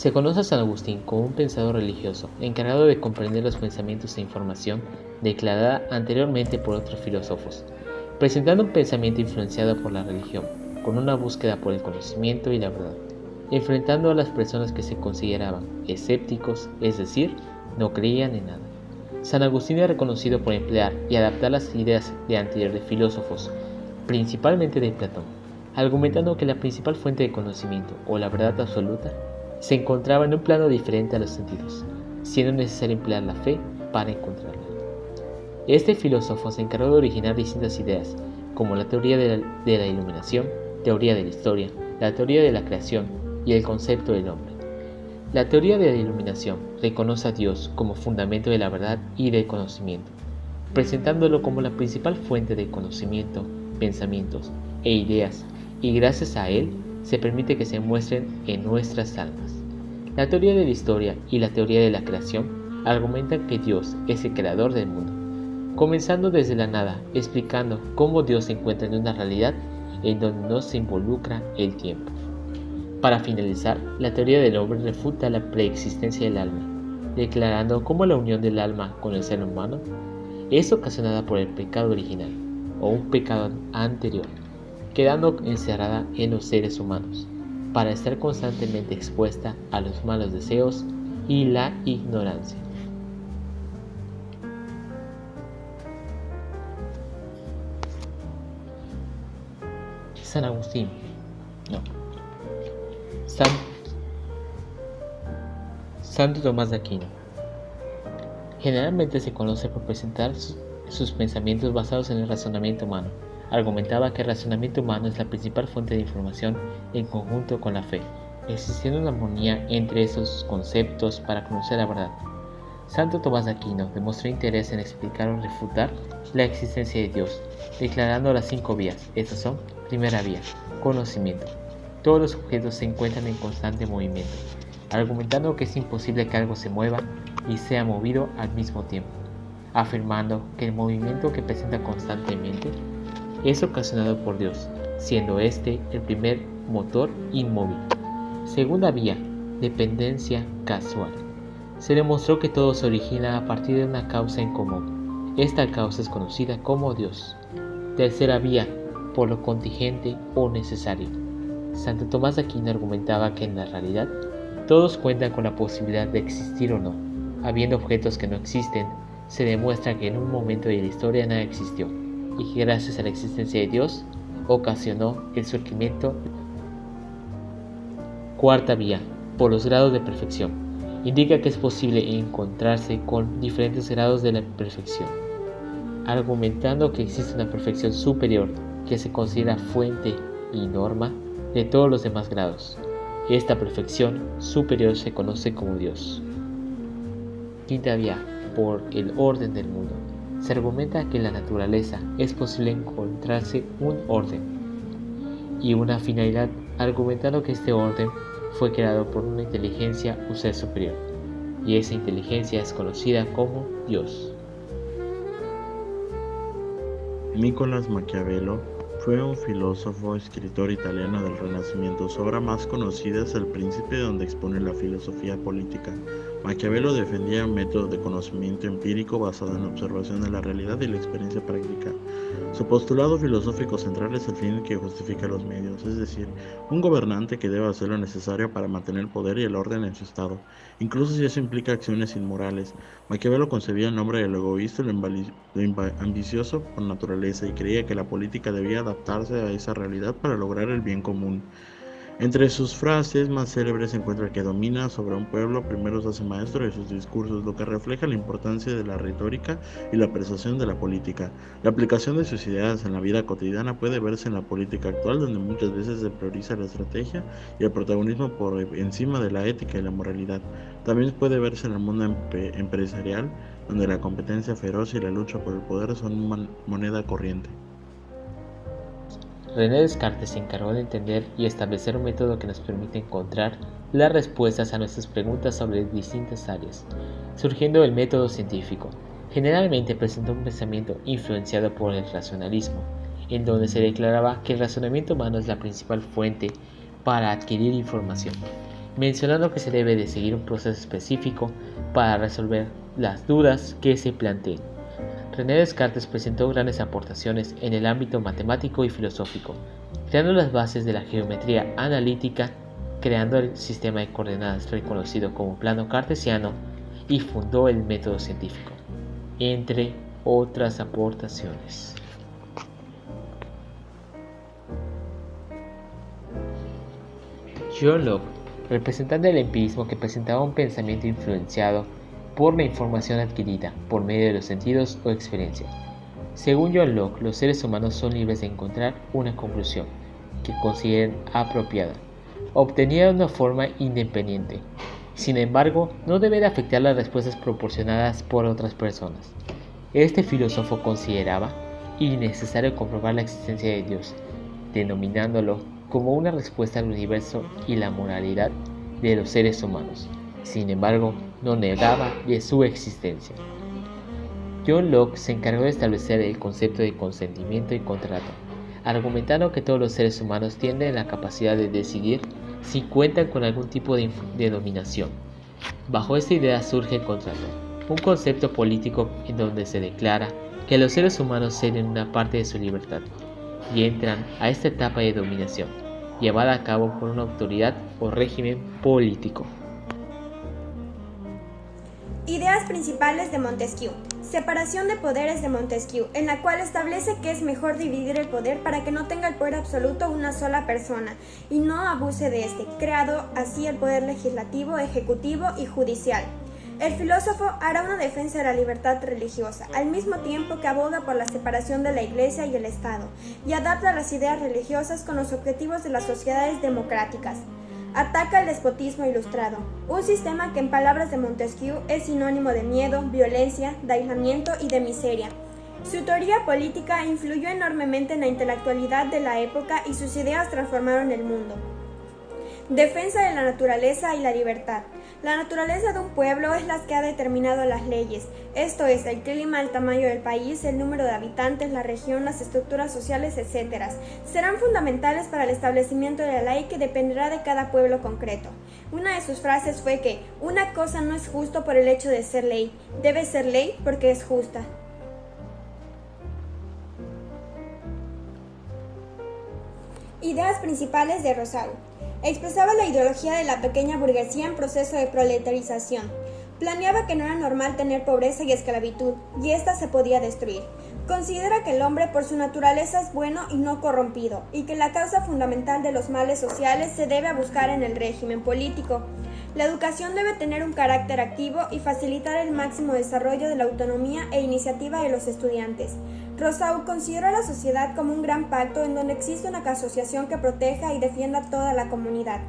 Se conoce a San Agustín como un pensador religioso, encargado de comprender los pensamientos e información declarada anteriormente por otros filósofos, presentando un pensamiento influenciado por la religión, con una búsqueda por el conocimiento y la verdad, enfrentando a las personas que se consideraban escépticos, es decir, no creían en nada. San Agustín es reconocido por emplear y adaptar las ideas de anteriores filósofos, principalmente de Platón, argumentando que la principal fuente de conocimiento, o la verdad absoluta, se encontraba en un plano diferente a los sentidos, siendo necesario emplear la fe para encontrarla. Este filósofo se encargó de originar distintas ideas, como la teoría de la iluminación, teoría de la historia, la teoría de la creación y el concepto del hombre. La teoría de la iluminación reconoce a Dios como fundamento de la verdad y del conocimiento, presentándolo como la principal fuente de conocimiento, pensamientos e ideas, y gracias a él se permite que se muestren en nuestras almas. La teoría de la historia y la teoría de la creación argumentan que Dios es el creador del mundo, comenzando desde la nada, explicando cómo Dios se encuentra en una realidad en donde no se involucra el tiempo. Para finalizar, la teoría del hombre refuta la preexistencia del alma, declarando cómo la unión del alma con el ser humano es ocasionada por el pecado original, o un pecado anterior, quedando encerrada en los seres humanos, para estar constantemente expuesta a los malos deseos y la ignorancia. San Agustín, no. Santo Tomás de Aquino. Generalmente se conoce por presentar sus pensamientos basados en el razonamiento humano. Argumentaba que el razonamiento humano es la principal fuente de información en conjunto con la fe, existiendo una armonía entre esos conceptos para conocer la verdad. Santo Tomás de Aquino demostró interés en explicar o refutar la existencia de Dios, declarando las 5 vías. Estas son: primera vía, conocimiento. Todos los objetos se encuentran en constante movimiento, argumentando que es imposible que algo se mueva y sea movido al mismo tiempo, afirmando que el movimiento que presenta constantemente es ocasionado por Dios, siendo este el primer motor inmóvil. Segunda vía, dependencia casual. Se demostró que todo se origina a partir de una causa en común. Esta causa es conocida como Dios. Tercera vía, por lo contingente o necesario. Santo Tomás de Aquino argumentaba que en la realidad todos cuentan con la posibilidad de existir o no. Habiendo objetos que no existen, se demuestra que en un momento de la historia nada existió, y que gracias a la existencia de Dios ocasionó el surgimiento. Cuarta vía, por los grados de perfección. Indica que es posible encontrarse con diferentes grados de la perfección, argumentando que existe una perfección superior que se considera fuente y norma de todos los demás grados. Esta perfección superior se conoce como Dios. Quinta vía, por el orden del mundo. Se argumenta que en la naturaleza es posible encontrarse un orden y una finalidad, argumentando que este orden fue creado por una inteligencia o ser superior, y esa inteligencia es conocida como Dios. Nicolás Maquiavelo fue un filósofo, escritor italiano del Renacimiento. Su obra más conocida es El Príncipe, donde expone la filosofía política. Maquiavelo defendía un método de conocimiento empírico basado en la observación de la realidad y la experiencia práctica. Su postulado filosófico central es el fin que justifica los medios, es decir, un gobernante que debe hacer lo necesario para mantener el poder y el orden en su estado, incluso si eso implica acciones inmorales. Maquiavelo concebía el hombre de lo egoísta y lo ambicioso por naturaleza, y creía que la política debía adaptarse a esa realidad para lograr el bien común. Entre sus frases más célebres se encuentra el que domina sobre un pueblo, primero se hace maestro de sus discursos, lo que refleja la importancia de la retórica y la persuasión de la política. La aplicación de sus ideas en la vida cotidiana puede verse en la política actual, donde muchas veces se prioriza la estrategia y el protagonismo por encima de la ética y la moralidad. También puede verse en el mundo empresarial, donde la competencia feroz y la lucha por el poder son moneda corriente. René Descartes se encargó de entender y establecer un método que nos permite encontrar las respuestas a nuestras preguntas sobre distintas áreas, surgiendo el método científico. Generalmente presentó un pensamiento influenciado por el racionalismo, en donde se declaraba que el razonamiento humano es la principal fuente para adquirir información. mencionando que se debe de seguir un proceso específico para resolver las dudas que se planteen. René Descartes presentó grandes aportaciones en el ámbito matemático y filosófico, creando las bases de la geometría analítica, creando el sistema de coordenadas reconocido como plano cartesiano y fundó el método científico, entre otras aportaciones. John Locke, representante del empirismo que presentaba un pensamiento influenciado por la información adquirida por medio de los sentidos o experiencia. Según John Locke, los seres humanos son libres de encontrar una conclusión que consideren apropiada, obtenida de una forma independiente. Sin embargo, no debe de afectar las respuestas proporcionadas por otras personas. Este filósofo consideraba innecesario comprobar la existencia de Dios, denominándolo como una respuesta al universo y la moralidad de los seres humanos. Sin embargo, no negaba de su existencia. John Locke se encargó de establecer el concepto de consentimiento y contrato, argumentando que todos los seres humanos tienen la capacidad de decidir si cuentan con algún tipo de dominación. Bajo esta idea surge el contrato, un concepto político en donde se declara que los seres humanos ceden una parte de su libertad y entran a esta etapa de dominación, llevada a cabo por una autoridad o régimen político. Ideas principales de Montesquieu. Separación de poderes de Montesquieu, en la cual establece que es mejor dividir el poder para que no tenga el poder absoluto una sola persona y no abuse de este, creado así el poder legislativo, ejecutivo y judicial. El filósofo hará una defensa de la libertad religiosa, al mismo tiempo que aboga por la separación de la Iglesia y el Estado, y adapta las ideas religiosas con los objetivos de las sociedades democráticas. Ataca el despotismo ilustrado, un sistema que en palabras de Montesquieu es sinónimo de miedo, violencia, de aislamiento y de miseria. Su teoría política influyó enormemente en la intelectualidad de la época y sus ideas transformaron el mundo. Defensa de la naturaleza y la libertad. La naturaleza de un pueblo es la que ha determinado las leyes, esto es, el clima, el tamaño del país, el número de habitantes, la región, las estructuras sociales, etc. Serán fundamentales para el establecimiento de la ley que dependerá de cada pueblo concreto. Una de sus frases fue que una cosa no es justo por el hecho de ser ley, debe ser ley porque es justa. Ideas principales de Rousseau. Expresaba la ideología de la pequeña burguesía en proceso de proletarización. Planeaba que no era normal tener pobreza y esclavitud, y ésta se podía destruir. Considera que el hombre por su naturaleza es bueno y no corrompido, y que la causa fundamental de los males sociales se debe buscar en el régimen político. La educación debe tener un carácter activo y facilitar el máximo desarrollo de la autonomía e iniciativa de los estudiantes. Rousseau consideró a la sociedad como un gran pacto en donde existe una asociación que proteja y defienda a toda la comunidad.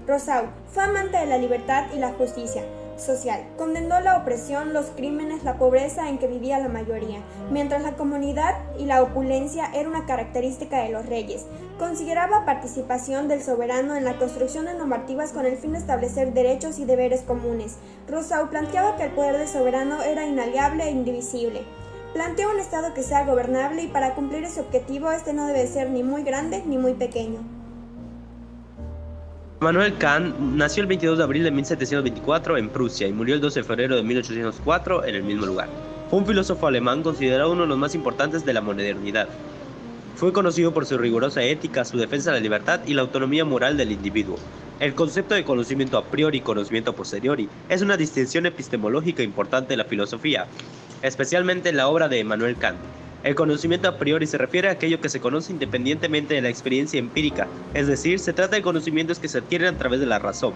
Rousseau fue amante de la libertad y la justicia social, condenó la opresión, los crímenes, la pobreza en que vivía la mayoría, mientras la comunidad y la opulencia era una característica de los reyes. Consideraba participación del soberano en la construcción de normativas con el fin de establecer derechos y deberes comunes. Rousseau planteaba que el poder del soberano era inalienable e indivisible. Plantea un Estado que sea gobernable y para cumplir ese objetivo este no debe ser ni muy grande ni muy pequeño. Immanuel Kant nació el 22 de abril de 1724 en Prusia y murió el 12 de febrero de 1804 en el mismo lugar. Fue un filósofo alemán considerado uno de los más importantes de la modernidad. Fue conocido por su rigurosa ética, su defensa de la libertad y la autonomía moral del individuo. El concepto de conocimiento a priori y conocimiento a posteriori es una distinción epistemológica importante en la filosofía, especialmente en la obra de Immanuel Kant. El conocimiento a priori se refiere a aquello que se conoce independientemente de la experiencia empírica, es decir, se trata de conocimientos que se adquieren a través de la razón.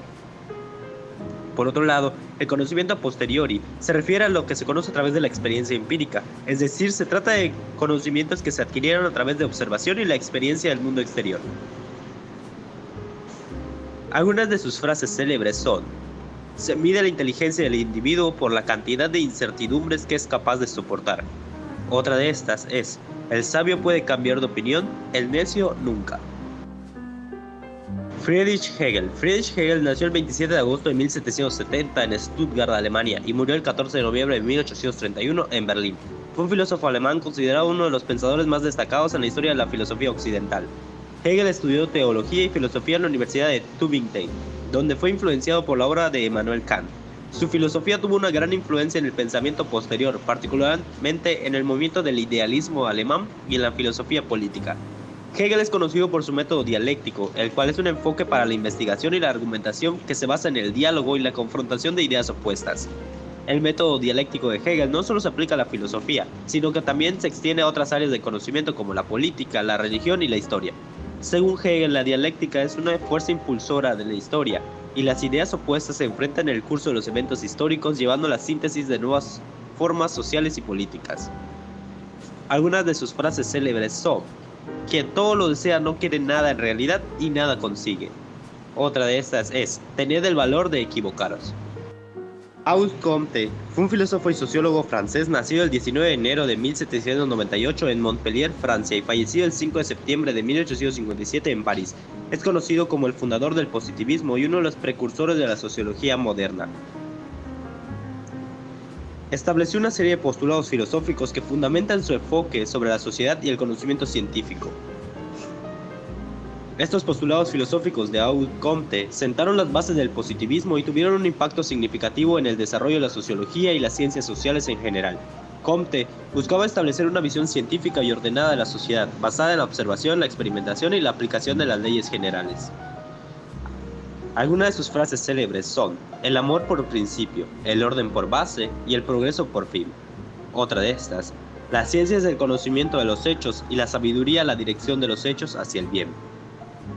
Por otro lado, el conocimiento a posteriori se refiere a lo que se conoce a través de la experiencia empírica, es decir, se trata de conocimientos que se adquirieron a través de observación y la experiencia del mundo exterior. Algunas de sus frases célebres son: se mide la inteligencia del individuo por la cantidad de incertidumbres que es capaz de soportar. Otra de estas es: el sabio puede cambiar de opinión, el necio nunca. Friedrich Hegel. Friedrich Hegel nació el 27 de agosto de 1770 en Stuttgart, Alemania, y murió el 14 de noviembre de 1831 en Berlín. Fue un filósofo alemán considerado uno de los pensadores más destacados en la historia de la filosofía occidental. Hegel estudió teología y filosofía en la Universidad de Tübingen. donde fue influenciado por la obra de Immanuel Kant. Su filosofía tuvo una gran influencia en el pensamiento posterior, particularmente en el movimiento del idealismo alemán y en la filosofía política. Hegel es conocido por su método dialéctico, el cual es un enfoque para la investigación y la argumentación que se basa en el diálogo y la confrontación de ideas opuestas. El método dialéctico de Hegel no solo se aplica a la filosofía, sino que también se extiende a otras áreas de conocimiento como la política, la religión y la historia. Según Hegel, la dialéctica es una fuerza impulsora de la historia, y las ideas opuestas se enfrentan en el curso de los eventos históricos, llevando a la síntesis de nuevas formas sociales y políticas. Algunas de sus frases célebres son: quien todo lo desea no quiere nada en realidad y nada consigue. Otra de estas es: tened el valor de equivocaros. Auguste Comte fue un filósofo y sociólogo francés nacido el 19 de enero de 1798 en Montpellier, Francia, y fallecido el 5 de septiembre de 1857 en París. Es conocido como el fundador del positivismo y uno de los precursores de la sociología moderna. Estableció una serie de postulados filosóficos que fundamentan su enfoque sobre la sociedad y el conocimiento científico. Estos postulados filosóficos de Auguste Comte sentaron las bases del positivismo y tuvieron un impacto significativo en el desarrollo de la sociología y las ciencias sociales en general. Comte buscaba establecer una visión científica y ordenada de la sociedad, basada en la observación, la experimentación y la aplicación de las leyes generales. Algunas de sus frases célebres son: el amor por principio, el orden por base y el progreso por fin. Otra de estas: la ciencia es el conocimiento de los hechos y la sabiduría la dirección de los hechos hacia el bien.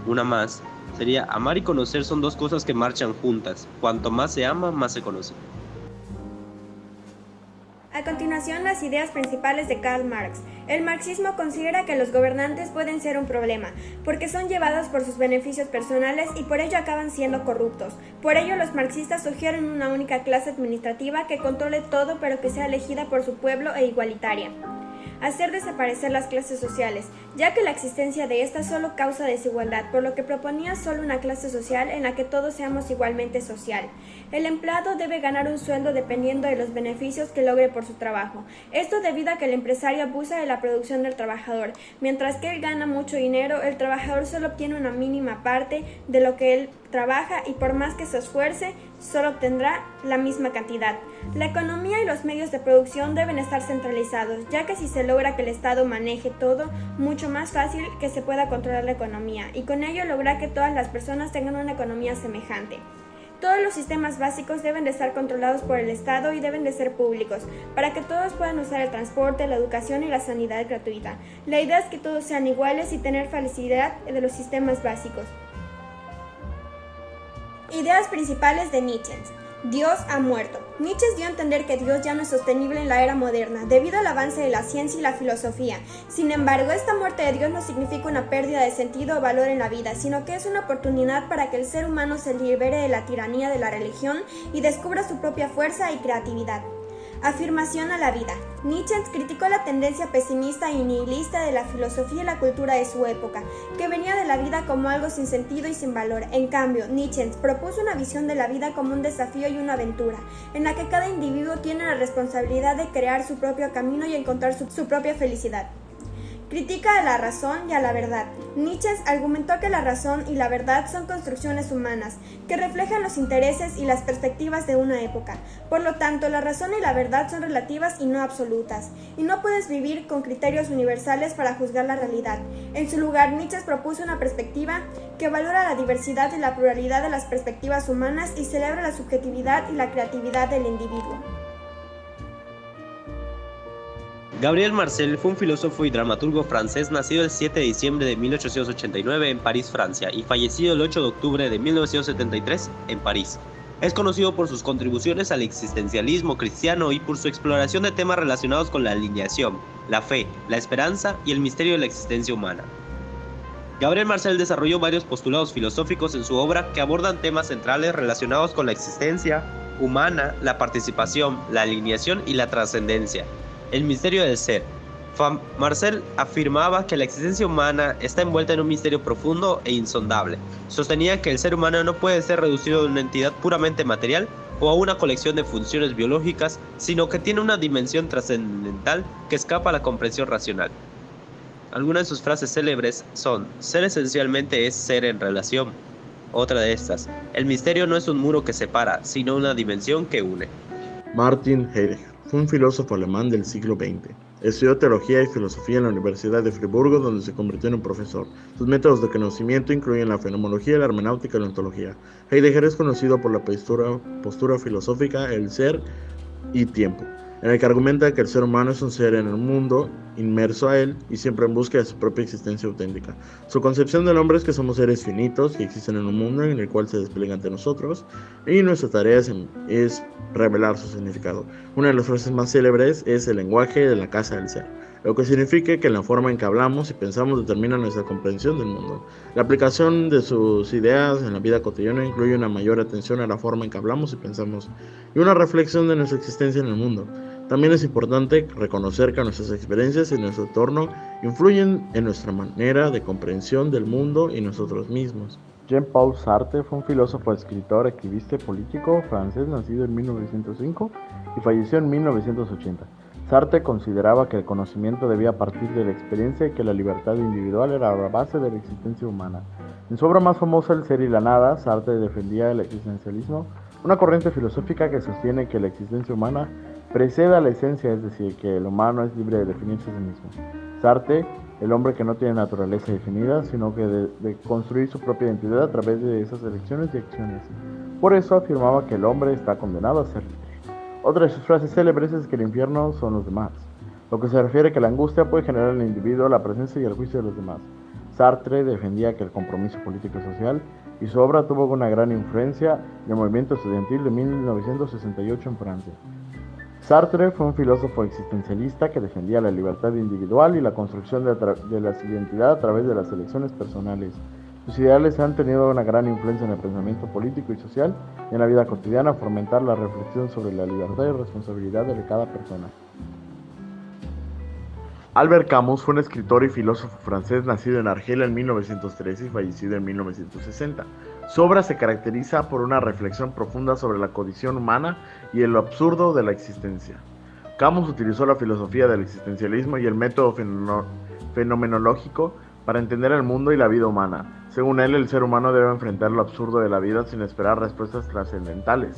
Una más sería: amar y conocer son dos cosas que marchan juntas. Cuanto más se ama, más se conoce. A continuación, las ideas principales de Karl Marx. El marxismo considera que los gobernantes pueden ser un problema, porque son llevados por sus beneficios personales y por ello acaban siendo corruptos. Por ello, los marxistas sugieren una única clase administrativa que controle todo, pero que sea elegida por su pueblo e igualitaria. Hacer desaparecer las clases sociales, ya que la existencia de estas solo causa desigualdad, por lo que proponía solo una clase social en la que todos seamos igualmente social. El empleado debe ganar un sueldo dependiendo de los beneficios que logre por su trabajo. Esto debido a que el empresario abusa de la producción del trabajador. Mientras que él gana mucho dinero, el trabajador solo obtiene una mínima parte de lo que él trabaja y por más que se esfuerce, solo obtendrá la misma cantidad. La economía y los medios de producción deben estar centralizados, ya que si se logra que el Estado maneje todo, mucho más fácil que se pueda controlar la economía y con ello lograr que todas las personas tengan una economía semejante. Todos los sistemas básicos deben de estar controlados por el Estado y deben de ser públicos, para que todos puedan usar el transporte, la educación y la sanidad gratuita. La idea es que todos sean iguales y tener facilidad de los sistemas básicos. Ideas principales de Nietzsche. Dios ha muerto. Nietzsche dio a entender que Dios ya no es sostenible en la era moderna, debido al avance de la ciencia y la filosofía. Sin embargo, esta muerte de Dios no significa una pérdida de sentido o valor en la vida, sino que es una oportunidad para que el ser humano se libere de la tiranía de la religión y descubra su propia fuerza y creatividad. Afirmación a la vida. Nietzsche criticó la tendencia pesimista y nihilista de la filosofía y la cultura de su época, que venía de la vida como algo sin sentido y sin valor. En cambio, Nietzsche propuso una visión de la vida como un desafío y una aventura, en la que cada individuo tiene la responsabilidad de crear su propio camino y encontrar su propia felicidad. Critica a la razón y a la verdad. Nietzsche argumentó que la razón y la verdad son construcciones humanas, que reflejan los intereses y las perspectivas de una época. Por lo tanto, la razón y la verdad son relativas y no absolutas, y no puedes vivir con criterios universales para juzgar la realidad. En su lugar, Nietzsche propuso una perspectiva que valora la diversidad y la pluralidad de las perspectivas humanas y celebra la subjetividad y la creatividad del individuo. Gabriel Marcel fue un filósofo y dramaturgo francés nacido el 7 de diciembre de 1889 en París, Francia, y fallecido el 8 de octubre de 1973 en París. Es conocido por sus contribuciones al existencialismo cristiano y por su exploración de temas relacionados con la alineación, la fe, la esperanza y el misterio de la existencia humana. Gabriel Marcel desarrolló varios postulados filosóficos en su obra que abordan temas centrales relacionados con la existencia humana, la participación, la alineación y la trascendencia. El misterio del ser. Marcel afirmaba que la existencia humana está envuelta en un misterio profundo e insondable. Sostenía que el ser humano no puede ser reducido a una entidad puramente material o a una colección de funciones biológicas, sino que tiene una dimensión trascendental que escapa a la comprensión racional. Algunas de sus frases célebres son: ser esencialmente es ser en relación. Otra de estas, el misterio no es un muro que separa, sino una dimensión que une. Martin Heidegger fue un filósofo alemán del siglo XX. Estudió teología y filosofía en la Universidad de Friburgo, donde se convirtió en un profesor. Sus métodos de conocimiento incluyen la fenomenología, la hermenéutica y la ontología. Heidegger es conocido por la postura filosófica el ser y tiempo, en el que argumenta que el ser humano es un ser en el mundo, inmerso a él y siempre en busca de su propia existencia auténtica. Su concepción del hombre es que somos seres finitos que existen en un mundo en el cual se despliega ante nosotros y nuestra tarea es revelar su significado. Una de las frases más célebres es el lenguaje de la casa del ser, lo que significa que la forma en que hablamos y pensamos determina nuestra comprensión del mundo. La aplicación de sus ideas en la vida cotidiana incluye una mayor atención a la forma en que hablamos y pensamos y una reflexión de nuestra existencia en el mundo. También es importante reconocer que nuestras experiencias y nuestro entorno influyen en nuestra manera de comprensión del mundo y nosotros mismos. Jean-Paul Sartre fue un filósofo, escritor, activista y político francés nacido en 1905 y falleció en 1980. Sartre consideraba que el conocimiento debía partir de la experiencia y que la libertad individual era la base de la existencia humana. En su obra más famosa, El ser y la nada, Sartre defendía el existencialismo, una corriente filosófica que sostiene que la existencia humana precede a la esencia, es decir, que el humano es libre de definirse a sí mismo. Sartre, el hombre que no tiene naturaleza definida, sino que de construir su propia identidad a través de esas elecciones y acciones. Por eso afirmaba que el hombre está condenado a ser libre. Otra de sus frases célebres es que el infierno son los demás, lo que se refiere a que la angustia puede generar en el individuo la presencia y el juicio de los demás. Sartre defendía que el compromiso político y social, y su obra tuvo una gran influencia en el movimiento estudiantil de 1968 en Francia. Sartre fue un filósofo existencialista que defendía la libertad individual y la construcción de la identidad a través de las elecciones personales. Sus ideales han tenido una gran influencia en el pensamiento político y social y en la vida cotidiana, fomentar la reflexión sobre la libertad y responsabilidad de cada persona. Albert Camus fue un escritor y filósofo francés nacido en Argel en 1913 y fallecido en 1960. Su obra se caracteriza por una reflexión profunda sobre la condición humana y el absurdo de la existencia. Camus utilizó la filosofía del existencialismo y el método fenomenológico para entender el mundo y la vida humana. Según él, el ser humano debe enfrentar lo absurdo de la vida sin esperar respuestas trascendentales.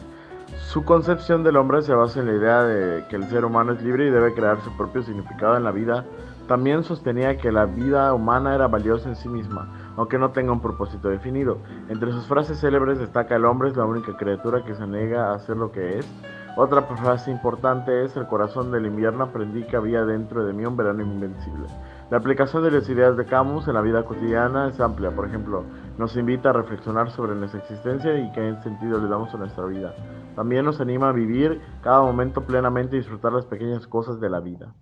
Su concepción del hombre se basa en la idea de que el ser humano es libre y debe crear su propio significado en la vida. También sostenía que la vida humana era valiosa en sí misma, aunque no tenga un propósito definido. Entre sus frases célebres destaca: el hombre es la única criatura que se niega a ser lo que es. Otra frase importante es: el corazón del invierno aprendí que había dentro de mí un verano invencible. La aplicación de las ideas de Camus en la vida cotidiana es amplia. Por ejemplo, nos invita a reflexionar sobre nuestra existencia y qué sentido le damos a nuestra vida. También nos anima a vivir cada momento plenamente y disfrutar las pequeñas cosas de la vida.